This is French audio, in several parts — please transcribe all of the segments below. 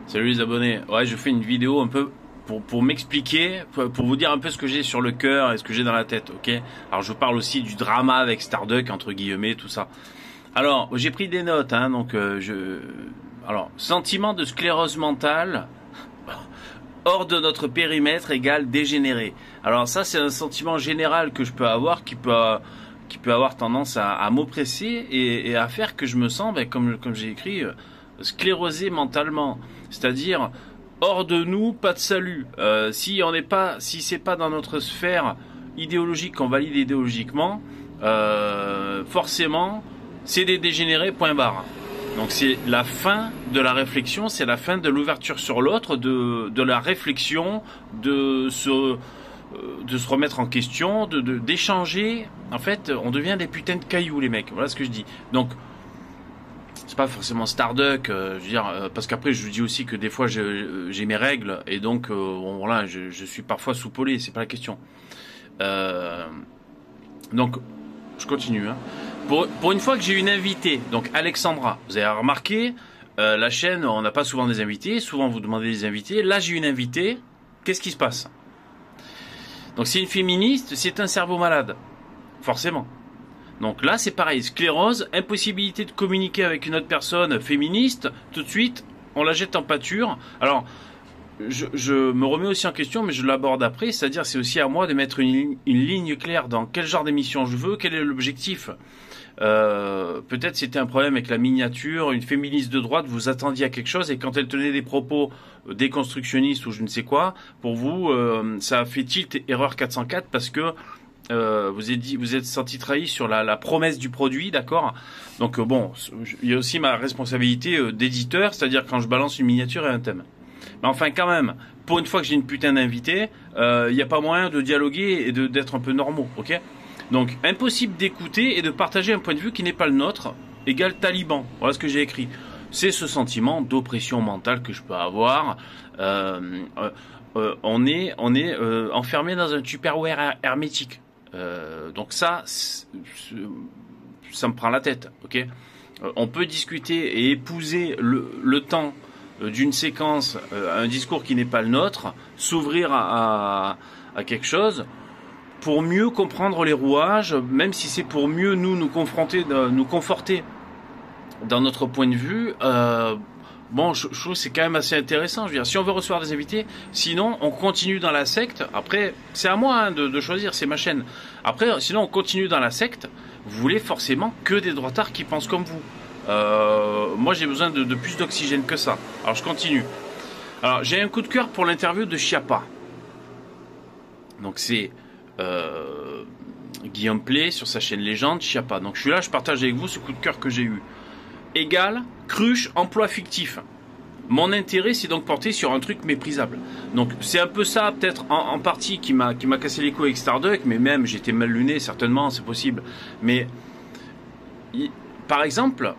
Salut les abonnés. Ouais, je fais une vidéo un peu pour m'expliquer, pour vous dire un peu ce que j'ai sur le cœur et ce que j'ai dans la tête, ok? Alors je parle aussi du drama avec Starduck, entre guillemets, tout ça. Alors, j'ai pris des notes, hein, donc Alors, sentiment de sclérose mentale hors de notre périmètre égale dégénéré. Alors ça, c'est un sentiment général que je peux avoir, qui peut avoir tendance à m'oppresser et à faire que je me sens, comme j'ai écrit, sclérosé mentalement. C'est-à-dire, hors de nous, pas de salut. Si c'est pas dans notre sphère idéologique qu'on valide idéologiquement, forcément, c'est des dégénérés, point barre. Donc c'est la fin de la réflexion, c'est la fin de l'ouverture sur l'autre, de la réflexion, de se remettre en question, d'échanger. En fait, on devient des putains de cailloux, les mecs. Voilà ce que je dis. Donc, c'est pas forcément Starduck, je veux dire, parce qu'après, je dis aussi que des fois, j'ai mes règles, et donc, bon, voilà, je suis parfois soupolé, c'est pas la question. Donc, je continue, hein. Pour une fois que j'ai une invitée, donc Alexandra, vous avez remarqué, la chaîne, on n'a pas souvent des invités, souvent vous demandez des invités. Là, j'ai une invitée, qu'est-ce qui se passe? Donc, c'est une féministe, c'est un cerveau malade, forcément. Donc là, c'est pareil, sclérose, impossibilité de communiquer avec une autre personne féministe, tout de suite, on la jette en pâture. Alors, je me remets aussi en question, mais je l'aborde après, c'est-à-dire c'est aussi à moi de mettre une ligne claire dans quel genre d'émission je veux, quel est l'objectif. Peut-être c'était un problème avec la miniature, une féministe de droite, vous attendiez à quelque chose et quand elle tenait des propos déconstructionnistes ou je ne sais quoi, pour vous, ça a fait tilt erreur 404 parce que vous êtes senti trahi sur la promesse du produit, d'accord? Donc bon, il y a aussi ma responsabilité d'éditeur, c'est-à-dire quand je balance une miniature et un thème. Mais enfin quand même, pour une fois que j'ai une putain d'invité, il n'y a pas moyen de dialoguer et d'être un peu normaux, ok? Donc impossible d'écouter et de partager un point de vue qui n'est pas le nôtre, égale taliban. Voilà ce que j'ai écrit. C'est ce sentiment d'oppression mentale que je peux avoir. On est enfermé dans un tupperware hermétique. Donc ça me prend la tête, ok? On peut discuter et épouser le temps d'une séquence, un discours qui n'est pas le nôtre, s'ouvrir à quelque chose pour mieux comprendre les rouages, même si c'est pour mieux nous confronter, nous conforter dans notre point de vue. Bon, je trouve que c'est quand même assez intéressant. Je veux dire, si on veut recevoir des invités, sinon on continue dans la secte. Après, c'est à moi hein, de choisir, c'est ma chaîne. Après, sinon on continue dans la secte. Vous voulez forcément que des droitards qui pensent comme vous. Moi, j'ai besoin de plus d'oxygène que ça. Alors, je continue. Alors, j'ai un coup de cœur pour l'interview de Chiappa. Donc, c'est Guillaume Play sur sa chaîne Légende, Chiappa. Donc, je suis là, je partage avec vous ce coup de cœur que j'ai eu. Égal, cruche, emploi fictif. Mon intérêt, c'est donc porté sur un truc méprisable. Donc, c'est un peu ça, peut-être en partie, qui m'a cassé les couilles avec Starduck, mais même, j'étais mal luné, certainement, c'est possible. Mais, par exemple,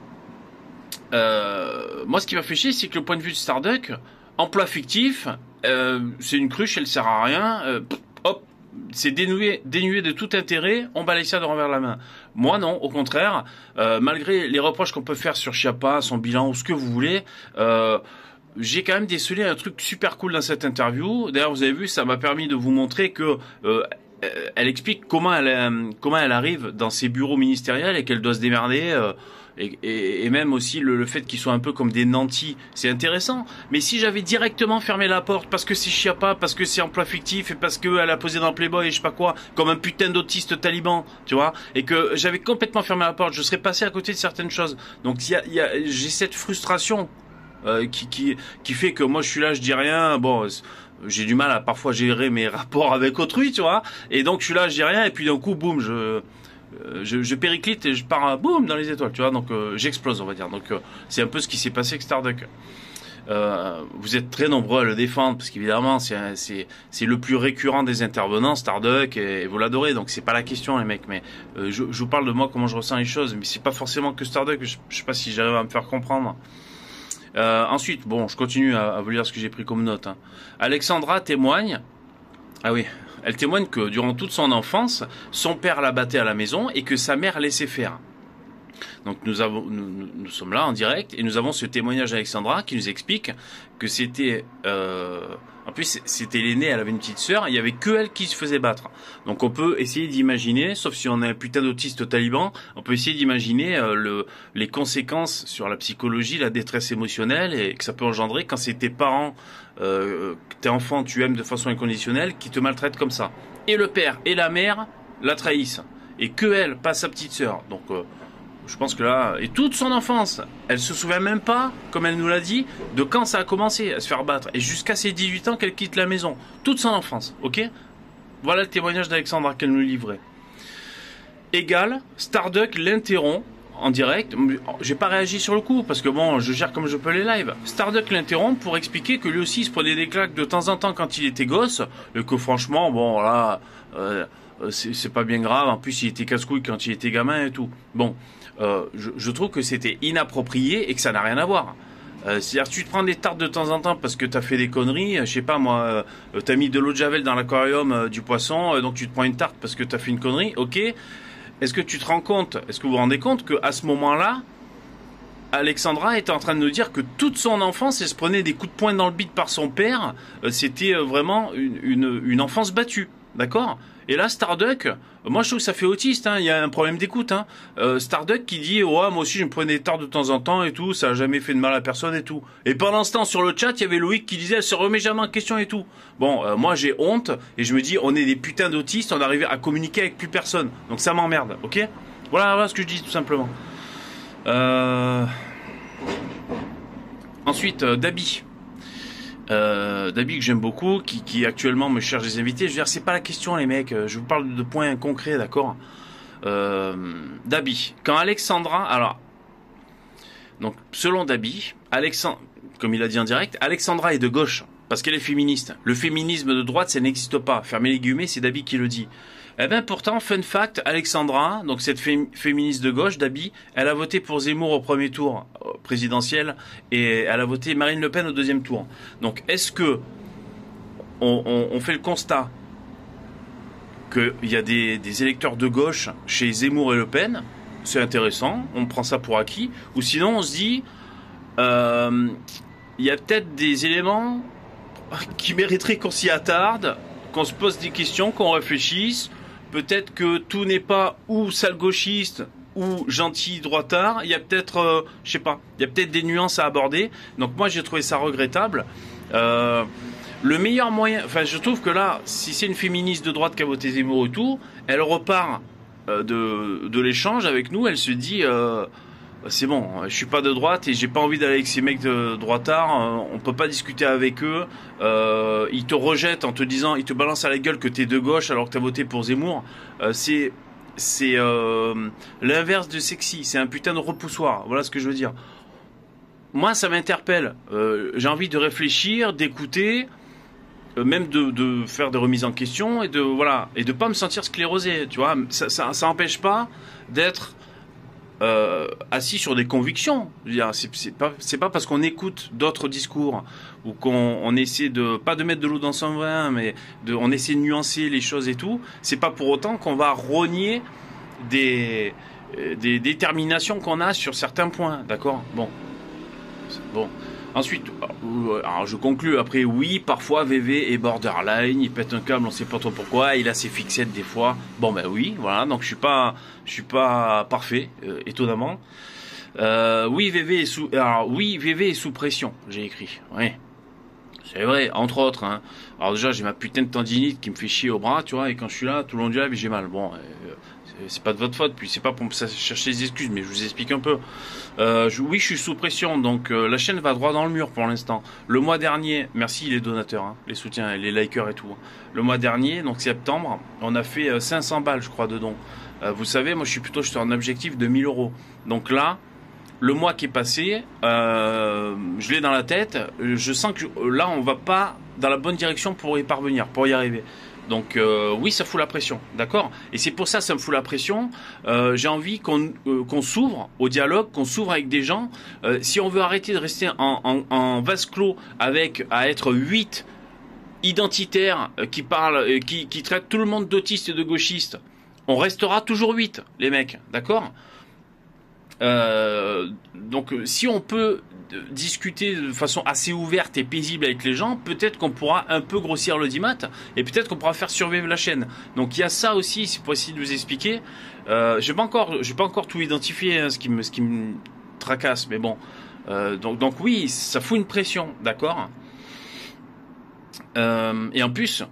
moi, ce qui m'a fait chier, c'est que le point de vue de Starduck, emploi fictif, c'est une cruche, elle sert à rien, hop, c'est dénué de tout intérêt, on balaye ça de revers la main. Moi, non, au contraire, malgré les reproches qu'on peut faire sur Chiappa, son bilan ou ce que vous voulez, j'ai quand même décelé un truc super cool dans cette interview. D'ailleurs, vous avez vu, ça m'a permis de vous montrer que elle explique comment elle arrive dans ses bureaux ministériels et qu'elle doit se démerder. Et même aussi le fait qu'ils soient un peu comme des nantis, c'est intéressant. Mais si j'avais directement fermé la porte parce que c'est Chiappa, parce que c'est emploi fictif et parce qu'elle a posé dans Playboy et je sais pas quoi, comme un putain d'autiste taliban, tu vois, et que j'avais complètement fermé la porte, je serais passé à côté de certaines choses. Donc j'ai cette frustration qui fait que moi je suis là, je dis rien. Bon, j'ai du mal à parfois gérer mes rapports avec autrui, tu vois. Et donc je suis là, je dis rien et puis d'un coup, boum, je périclite et je pars boum dans les étoiles, tu vois, donc j'explose, on va dire. Donc c'est un peu ce qui s'est passé avec Starduck. Vous êtes très nombreux à le défendre parce qu'évidemment c'est le plus récurrent des intervenants, Starduck, et vous l'adorez, donc c'est pas la question les mecs, mais je vous parle de moi, comment je ressens les choses, mais c'est pas forcément que Starduck, je sais pas si j'arrive à me faire comprendre. Ensuite, bon, je continue à vous lire ce que j'ai pris comme note, hein. Alexandra témoigne. Ah oui, elle témoigne que durant toute son enfance, son père la battait à la maison et que sa mère laissait faire. Donc nous sommes là en direct et nous avons ce témoignage d'Alexandra qui nous explique que c'était... en plus, c'était l'aînée, elle avait une petite sœur, il y avait que elle qui se faisait battre. Donc on peut essayer d'imaginer, sauf si on est un putain d'autiste taliban, on peut essayer d'imaginer les conséquences sur la psychologie, la détresse émotionnelle et que ça peut engendrer quand c'est tes parents, tes enfants, tu aimes de façon inconditionnelle, qui te maltraitent comme ça. Et le père et la mère la trahissent. Et que elle, pas sa petite sœur. Donc... je pense que là, et toute son enfance, elle se souvient même pas, comme elle nous l'a dit, de quand ça a commencé à se faire battre. Et jusqu'à ses 18 ans qu'elle quitte la maison. Toute son enfance, ok? Voilà le témoignage d'Alexandra qu'elle nous livrait. Égal, Starduck l'interrompt en direct. J'ai pas réagi sur le coup, parce que bon, je gère comme je peux les lives. Starduck l'interrompt pour expliquer que lui aussi il se prenait des claques de temps en temps quand il était gosse, et que franchement, bon, là, c'est pas bien grave. En plus, il était casse-couille quand il était gamin et tout. Bon. Je trouve que c'était inapproprié et que ça n'a rien à voir. C'est-à-dire tu te prends des tartes de temps en temps parce que t'as fait des conneries, je sais pas moi, t'as mis de l'eau de javel dans l'aquarium du poisson, donc tu te prends une tarte parce que t'as fait une connerie, ok. Est-ce que tu te rends compte, est-ce que vous vous rendez compte qu'à ce moment-là, Alexandra était en train de nous dire que toute son enfance, elle se prenait des coups de poing dans le bide par son père, c'était vraiment une enfance battue, d'accord? Et là, Starduck, moi je trouve que ça fait autiste, hein, il y a un problème d'écoute. Hein. Starduck qui dit, ouais, moi aussi je me prenais des tartes de temps en temps et tout, ça a jamais fait de mal à personne et tout. Et pendant ce temps, sur le chat, il y avait Loïc qui disait, elle se remet jamais en question et tout. Bon, moi j'ai honte et je me dis, on est des putains d'autistes, on arrive à communiquer avec plus personne. Donc ça m'emmerde, ok? Voilà ce que je dis tout simplement. Ensuite, Dabi. Dabi que j'aime beaucoup, qui actuellement me cherche des invités. Je veux dire, c'est pas la question les mecs, je vous parle de points concrets, d'accord. Dabi, quand Alexandra, alors, donc selon Dabi, comme il a dit en direct, Alexandra est de gauche, parce qu'elle est féministe. Le féminisme de droite, ça n'existe pas. Fermez les guillemets, c'est Dabi qui le dit. Eh bien pourtant, fun fact, Alexandra, donc cette féministe de gauche, Dabi, elle a voté pour Zemmour au premier tour présidentiel et elle a voté Marine Le Pen au deuxième tour. Donc est-ce que on fait le constat qu'il y a des électeurs de gauche chez Zemmour et Le Pen? C'est intéressant, on prend ça pour acquis. Ou sinon on se dit, il y a peut-être des éléments qui mériteraient qu'on s'y attarde, qu'on se pose des questions, qu'on réfléchisse. Peut-être que tout n'est pas ou sale gauchiste ou gentil droitard. Il y a peut-être, je sais pas, il y a peut-être des nuances à aborder. Donc moi j'ai trouvé ça regrettable. Le meilleur moyen, enfin je trouve que là, si c'est une féministe de droite qui a voté Zemmour et tout, elle repart de l'échange avec nous. Elle se dit, c'est bon, je suis pas de droite et j'ai pas envie d'aller avec ces mecs de droitards, on peut pas discuter avec eux, ils te rejettent en te disant, ils te balancent à la gueule que t'es de gauche alors que t'as voté pour Zemmour, c'est l'inverse de sexy, c'est un putain de repoussoir, voilà ce que je veux dire. Moi ça m'interpelle, j'ai envie de réfléchir, d'écouter, même de faire des remises en question et de pas me sentir sclérosé, tu vois, ça empêche pas d'être assis sur des convictions. C'est pas parce qu'on écoute d'autres discours ou qu'on essaie pas de mettre de l'eau dans son vin, mais on essaie de nuancer les choses et tout. C'est pas pour autant qu'on va rogner des déterminations qu'on a sur certains points, d'accord. Bon. Ensuite, alors je conclus après, oui, parfois VV est borderline, il pète un câble, on sait pas trop pourquoi, il a ses fixettes des fois. Bon ben oui, voilà, donc je suis pas parfait, étonnamment. Oui, VV est sous pression, j'ai écrit. Oui. C'est vrai, entre autres, hein. Alors déjà, j'ai ma putain de tendinite qui me fait chier au bras, tu vois, et quand je suis là, tout le long du live, j'ai mal. Bon, c'est pas de votre faute, puis c'est pas pour me chercher des excuses, mais je vous explique un peu. Oui, je suis sous pression, donc la chaîne va droit dans le mur pour l'instant. Le mois dernier, merci les donateurs, hein, les soutiens, les likers et tout. Le mois dernier, donc septembre, on a fait 500 balles, je crois, de dons. Vous savez, moi, je suis sur un objectif de 1000 euros. Donc là, le mois qui est passé, je l'ai dans la tête. Je sens que là, on va pas dans la bonne direction pour y parvenir, pour y arriver. Donc oui, ça fout la pression, d'accord. Et c'est pour ça me fout la pression. J'ai envie qu'on s'ouvre au dialogue, qu'on s'ouvre avec des gens. Si on veut arrêter de rester en vase clos à être 8 identitaires qui parlent, qui traitent tout le monde d'autistes et de gauchistes, on restera toujours 8, les mecs, d'accord. Donc si on peut discuter de façon assez ouverte et paisible avec les gens, peut-être qu'on pourra un peu grossir l'audimat et peut-être qu'on pourra faire survivre la chaîne. Donc il y a ça aussi, c'est pour essayer de vous expliquer. J'ai pas encore tout identifié, hein, ce qui me tracasse, mais bon. Donc oui, ça fout une pression, d'accord. Et en plus,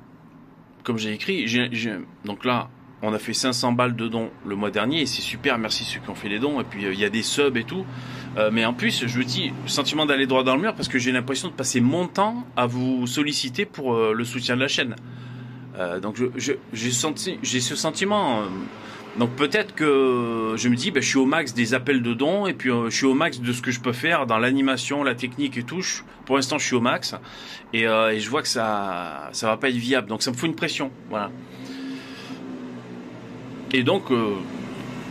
comme j'ai écrit, donc là, on a fait 500 balles de dons le mois dernier et c'est super, merci ceux qui ont fait les dons. Et puis il y a des subs et tout. Mais en plus, je me dis, le sentiment d'aller droit dans le mur parce que j'ai l'impression de passer mon temps à vous solliciter pour le soutien de la chaîne. Donc j'ai ce sentiment. Donc peut-être que je me dis, je suis au max des appels de dons et puis je suis au max de ce que je peux faire dans l'animation, la technique et tout. Pour l'instant, je suis au max et je vois que ça va pas être viable. Donc ça me fout une pression, voilà. Et donc,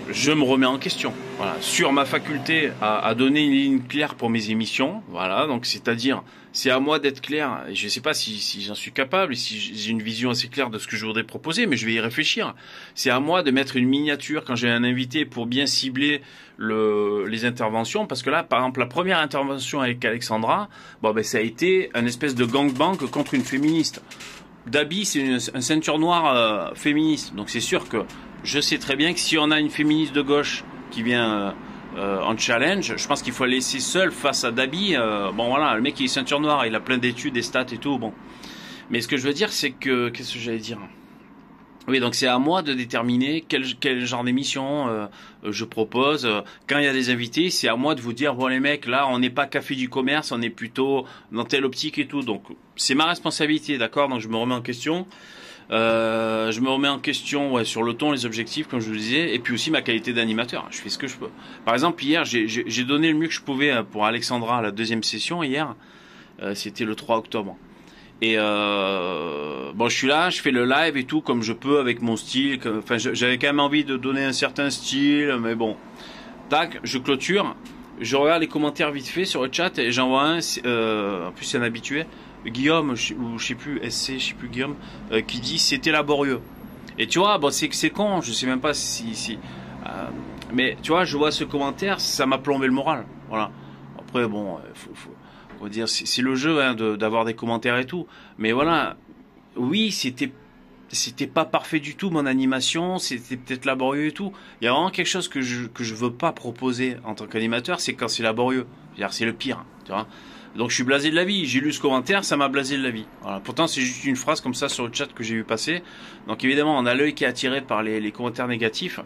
je me remets en question, voilà, sur ma faculté à donner une ligne claire pour mes émissions, voilà, donc c'est-à-dire, c'est à moi d'être clair, et je sais pas si j'en suis capable, et si j'ai une vision assez claire de ce que je voudrais proposer, mais je vais y réfléchir. C'est à moi de mettre une miniature quand j'ai un invité pour bien cibler les interventions, parce que là, par exemple, la première intervention avec Alexandra, ça a été un espèce de gangbang contre une féministe. Dabi, c'est un ceinture noire féministe, donc c'est sûr que je sais très bien que si on a une féministe de gauche qui vient en challenge, je pense qu'il faut la laisser seule face à Dabi. Bon voilà, le mec il est ceinture noire, il a plein d'études, des stats et tout. Bon, mais ce que je veux dire, c'est que qu'est-ce que j'allais dire? Oui, donc c'est à moi de déterminer quel genre d'émission je propose. Quand il y a des invités, c'est à moi de vous dire bon les mecs, là on n'est pas café du commerce, on est plutôt dans telle optique et tout. Donc c'est ma responsabilité, d'accord? Donc je me remets en question. Je me remets en question sur le ton, les objectifs, comme je vous disais, et puis aussi ma qualité d'animateur. Je fais ce que je peux. Par exemple, hier, j'ai donné le mieux que je pouvais pour Alexandra à la deuxième session hier. C'était le 3 octobre. Et je suis là, je fais le live et tout comme je peux avec mon style. Enfin, j'avais quand même envie de donner un certain style, mais bon. Tac, je clôture. Je regarde les commentaires vite fait sur le chat et j'en vois un. En plus, c'est un habitué. Guillaume, ou je sais plus, SC, je sais plus Guillaume, qui dit c'était laborieux. Et tu vois, c'est con, je sais même pas mais tu vois, je vois ce commentaire, ça m'a plombé le moral. Voilà. Après, bon, faut dire, c'est le jeu hein, d'avoir des commentaires et tout. Mais voilà, oui, c'était pas parfait du tout mon animation, c'était peut-être laborieux et tout. Il y a vraiment quelque chose que je veux pas proposer en tant qu'animateur, c'est quand c'est laborieux. C'est-à-dire c'est le pire, tu vois. Donc je suis blasé de la vie, j'ai lu ce commentaire, ça m'a blasé de la vie. Voilà. Pourtant c'est juste une phrase comme ça sur le chat que j'ai vu passer. Donc évidemment on a l'œil qui est attiré par les commentaires négatifs.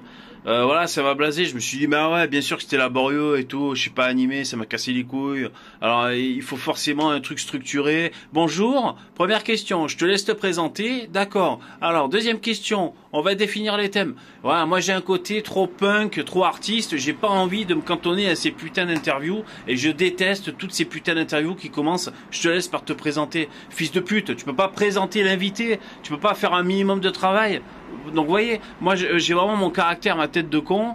Voilà, ça m'a blasé, je me suis dit bah ouais bien sûr que c'était laborieux et tout, je suis pas animé, ça m'a cassé les couilles. Alors il faut forcément un truc structuré. Bonjour, première question, je te laisse te présenter, d'accord. Alors deuxième question, on va définir les thèmes. Voilà, moi j'ai un côté trop punk, trop artiste, j'ai pas envie de me cantonner à ces putains d'interviews et je déteste toutes ces putains d'interviews qui commencent, je te laisse par te présenter. Fils de pute, tu peux pas présenter l'invité, tu peux pas faire un minimum de travail. Donc vous voyez, moi j'ai vraiment mon caractère, ma tête de con.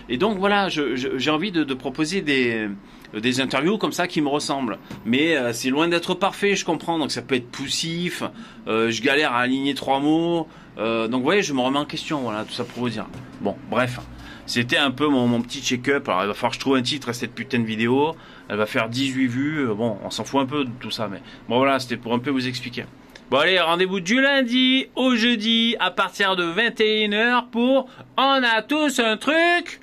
Et donc voilà, j'ai envie de proposer des interviews comme ça qui me ressemblent. Mais c'est loin d'être parfait, je comprends. Donc ça peut être poussif. Je galère à aligner 3 mots. Donc vous voyez, je me remets en question. Voilà, tout ça pour vous dire. Bon, bref. C'était un peu mon petit check-up. Alors il va falloir que je trouve un titre à cette putain de vidéo. Elle va faire 18 vues. Bon, on s'en fout un peu de tout ça. Mais bon voilà, c'était pour un peu vous expliquer. Bon allez, rendez-vous du lundi au jeudi à partir de 21 h pour On a tous un truc